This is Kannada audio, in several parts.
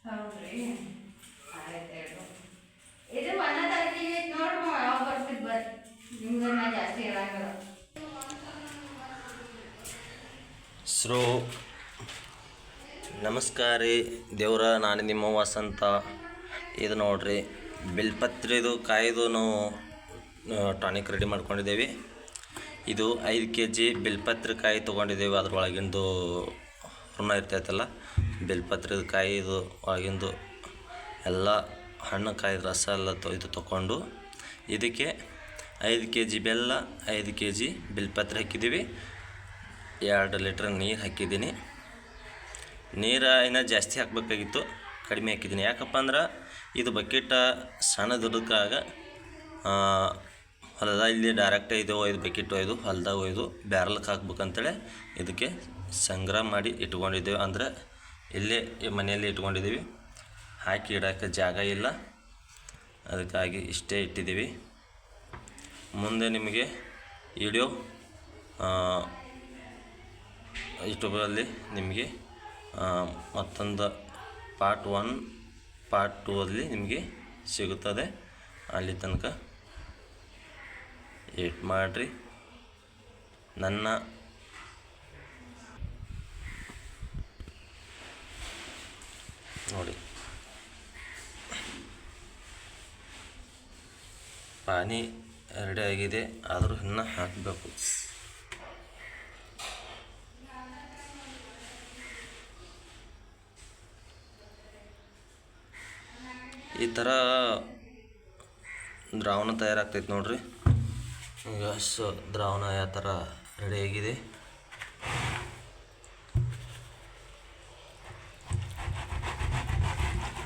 ಹೌದ್ರಿ. ಆಯ್ತು. ಇದು 1ನೇ ತಾರೀಕಿಗೆ ಐತೆ ನೋಡ್ರಿ, ಯಾವ ಬರ್ತಿದ್ ಬರ್ರಿ. ನಿಮ್ಗೆ ನಾ ಜಾಸ್ತಿ ಹೇಳಂಗಿಲ್ಲ. ನಮಸ್ಕಾರ ರೀ ದೇವ್ರ, ನಾನು ನಿಮ್ಮ ವಸಂತ. ಇದು ನೋಡ್ರಿ ಬಿಲ್ಪತ್ರಿದು ಕಾಯ್ದು ನಾವು ಟಾನಿಕ್ ರೆಡಿ ಮಾಡ್ಕೊಂಡಿದ್ದೇವೆ. ಇದು 5 kg ಬಿಲ್ಪತ್ರೆ ಕಾಯಿ ತೊಗೊಂಡಿದ್ದೇವೆ. ಅದ್ರೊಳಗಿಂದು ಋಣ ಇರ್ತೈತಲ್ಲ, ಬಿಲ್ಪತ್ರದ ಕಾಯಿದು ಒಳಗಿಂದು ಎಲ್ಲ ಹಣ್ಣು ಕಾಯ್ದು ರಸ ಎಲ್ಲ ಇದು ತೊಗೊಂಡು ಇದಕ್ಕೆ 5 kg ಬೆಲ್ಲ, 5 kg ಬಿಲ್ಪತ್ರೆ ಹಾಕಿದ್ದೀವಿ. 2 ಲೀಟ್ರ್ ನೀರು ಹಾಕಿದ್ದೀನಿ. ನೀರು ಇನ್ನೂ ಜಾಸ್ತಿ ಹಾಕಬೇಕಾಗಿತ್ತು, ಕಡಿಮೆ ಹಾಕಿದ್ದೀನಿ. ಯಾಕಪ್ಪ ಅಂದ್ರೆ ಇದು ಬಕೆಟ ಸಣ್ಣದಿರೋದಕ್ಕಾಗ ಹೊಲದ ಇಲ್ಲಿ ಡೈರೆಕ್ಟ್ ಇದು ಬಕೆಟ್ ಒಯ್ದು ಹೊಲ್ದಾಗ ಒಯ್ದು ಬ್ಯಾರಲ್ಗೆ ಹಾಕ್ಬೇಕಂತೇಳಿ ಇದಕ್ಕೆ ಸಂಗ್ರಹ ಮಾಡಿ ಇಟ್ಕೊಂಡಿದ್ದೇವೆ. ಅಂದರೆ ಇಲ್ಲೇ ಮನೆಯಲ್ಲಿ ಇಟ್ಕೊಂಡಿದ್ದೀವಿ, ಹಾಕಿ ಇಡೋಕ್ಕೆ ಜಾಗ ಇಲ್ಲ, ಅದಕ್ಕಾಗಿ ಇಷ್ಟೇ ಇಟ್ಟಿದ್ದೀವಿ. ಮುಂದೆ ನಿಮಗೆ ವಿಡಿಯೋ ಯೂಟ್ಯೂಬಲ್ಲಿ ನಿಮಗೆ ಮತ್ತೊಂದು ಪಾರ್ಟ್ 1 ಪಾರ್ಟ್ 2 ಅಲ್ಲಿ ನಿಮಗೆ ಸಿಗುತ್ತದೆ. ಅಲ್ಲಿ ತನಕ ವೇಟ್ ಮಾಡಿರಿ. ನನ್ನ ನೋಡಿ ಪಾನಿ ರೆಡಿ ಆಗಿದೆ, ಆದರೂ ಇನ್ನೂ ಹಾಕಬೇಕು. ಈ ಥರ ದ್ರಾವಣ ತಯಾರಾಗ್ತೈತೆ ನೋಡ್ರಿ. ಈಗ ದ್ರಾವಣ ಯಾವ ಥರ ರೆಡಿಯಾಗಿದೆ.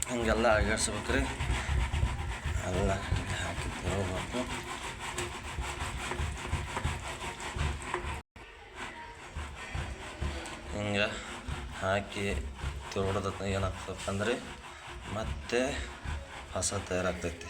ಹಂಗೆಲ್ಲ ಅಗಾಡ್ಸ್ಬೇಕ್ರಿ, ಎಲ್ಲ ಹಾಕಿ ತಗೋಬೇಕು. ಹಿಂಗೆ ಹಾಕಿ ತೊಗೊಳೋದಕ್ಕೆ ಏನಾಗ್ತಪ್ಪ ಅಂದರೆ ಮತ್ತೆ ಹೊಸ ತಯಾರಾಗ್ತೈತಿ.